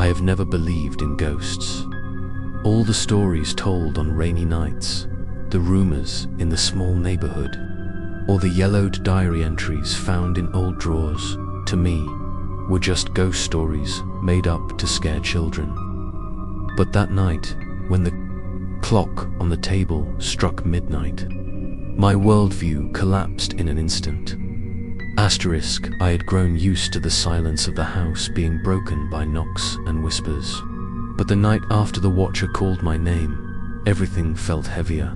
I have never believed in ghosts. All the stories told on rainy nights, the rumors in the small neighborhood, or the yellowed diary entries found in old drawers, to me, were just ghost stories made up to scare children. But that night, when the clock on the table struck midnight, my worldview collapsed in an instant. Asterisk, I had grown used to the silence of the house being broken by knocks and whispers. But the night after the watcher called my name, everything felt heavier.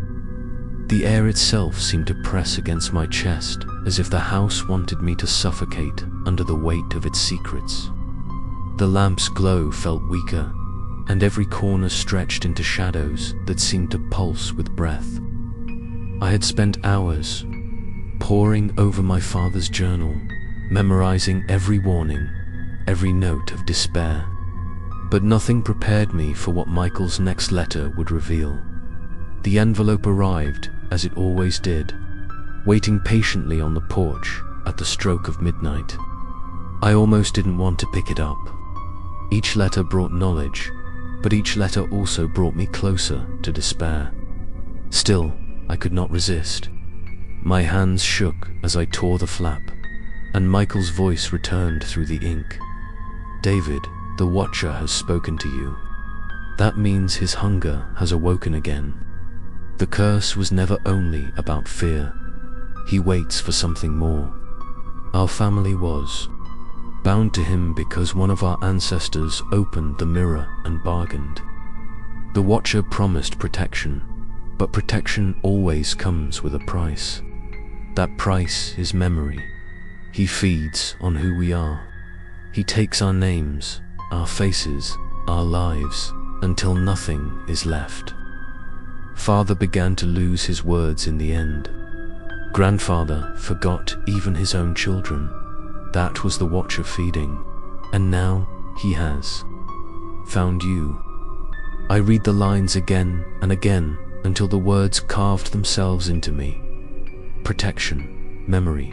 The air itself seemed to press against my chest, as if the house wanted me to suffocate under the weight of its secrets. The lamp's glow felt weaker, and every corner stretched into shadows that seemed to pulse with breath. I had spent hours poring over my father's journal, memorizing every warning, every note of despair. But nothing prepared me for what Michael's next letter would reveal. The envelope arrived, as it always did, waiting patiently on the porch at the stroke of midnight. I almost didn't want to pick it up. Each letter brought knowledge, but each letter also brought me closer to despair. Still, I could not resist. My hands shook as I tore the flap, and Michael's voice returned through the ink. "David, the Watcher has spoken to you. That means his hunger has awoken again. The curse was never only about fear. He waits for something more. Our family was bound to him because one of our ancestors opened the mirror and bargained. The Watcher promised protection, but protection always comes with a price. That price is memory. He feeds on who we are. He takes our names, our faces, our lives, until nothing is left." Father began to lose his words in the end. Grandfather forgot even his own children. That was the Watcher feeding, and now he has found you. I read the lines again and again until the words carved themselves into me. Protection, memory,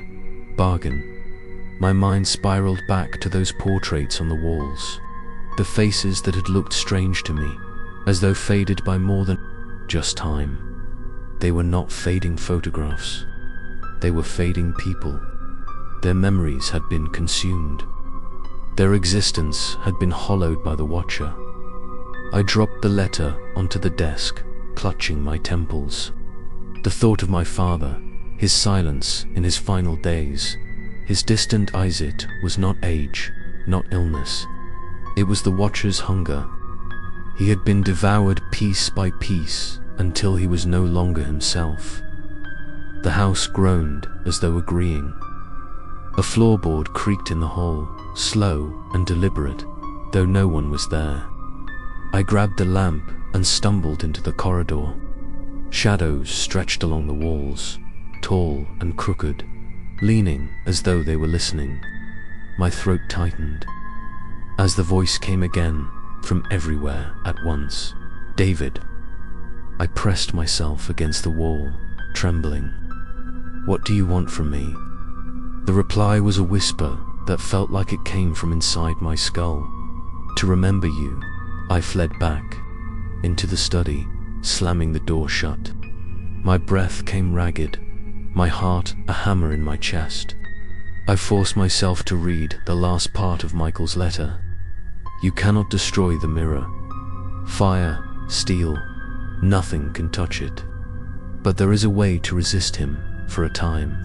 bargain. My mind spiraled back to those portraits on the walls, the faces that had looked strange to me, as though faded by more than just time. They were not fading photographs. They were fading people. Their memories had been consumed. Their existence had been hollowed by the Watcher. I dropped the letter onto the desk, clutching my temples. The thought of my father, his silence in his final days, his distant Isit was not age, not illness. It was the Watcher's hunger. He had been devoured piece by piece until he was no longer himself. The house groaned as though agreeing. A floorboard creaked in the hall, slow and deliberate, though no one was there. I grabbed the lamp and stumbled into the corridor. Shadows stretched along the walls, tall and crooked, leaning as though they were listening. My throat tightened as the voice came again from everywhere at once. "David." I pressed myself against the wall, trembling. "What do you want from me?" The reply was a whisper that felt like it came from inside my skull. "To remember you." I fled back into the study, slamming the door shut. My breath came ragged, my heart a hammer in my chest. I forced myself to read the last part of Michael's letter. "You cannot destroy the mirror. Fire, steel, nothing can touch it. But there is a way to resist him for a time.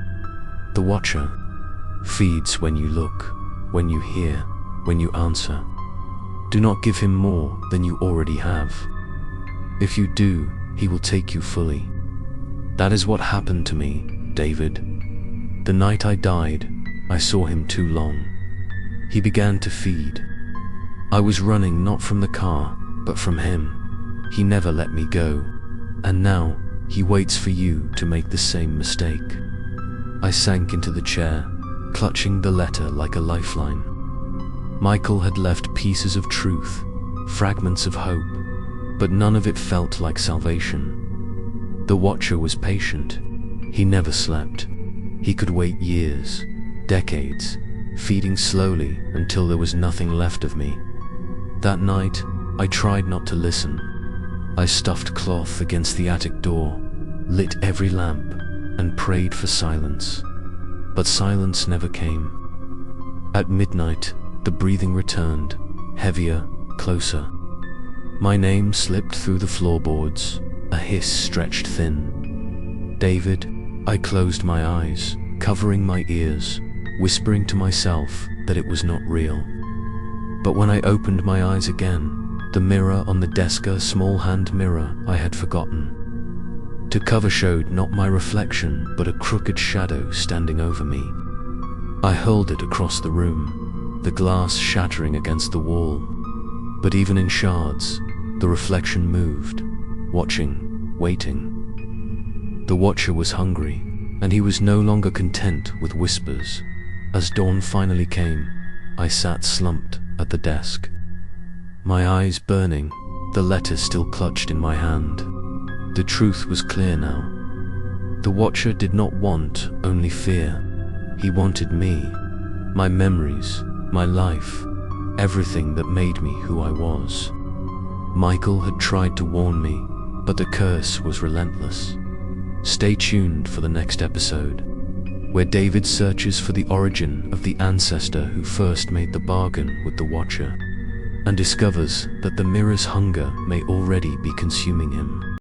The Watcher feeds when you look, when you hear, when you answer. Do not give him more than you already have. If you do, he will take you fully." That is what happened to me, David. The night I died, I saw him too long. He began to feed. I was running not from the car, but from him. He never let me go. And now, he waits for you to make the same mistake. I sank into the chair, clutching the letter like a lifeline. Michael had left pieces of truth, fragments of hope, but none of it felt like salvation. The Watcher was patient. He never slept. He could wait years, decades, feeding slowly until there was nothing left of me. That night, I tried not to listen. I stuffed cloth against the attic door, lit every lamp, and prayed for silence. But silence never came. At midnight, the breathing returned, heavier, closer. My name slipped through the floorboards, a hiss stretched thin. David. I closed my eyes, covering my ears, whispering to myself that it was not real. But when I opened my eyes again, the mirror on the desk, a small hand mirror I had forgotten. The cover showed not my reflection, but a crooked shadow standing over me. I hurled it across the room, the glass shattering against the wall. But even in shards, the reflection moved, watching, waiting. The watcher was hungry, and he was no longer content with whispers. As dawn finally came, I sat slumped at the desk, my eyes burning, the letter still clutched in my hand. The truth was clear now. The watcher did not want only fear. He wanted me, my memories, my life, everything that made me who I was. Michael had tried to warn me, but the curse was relentless. Stay tuned for the next episode, where David searches for the origin of the ancestor who first made the bargain with the Watcher, and discovers that the mirror's hunger may already be consuming him.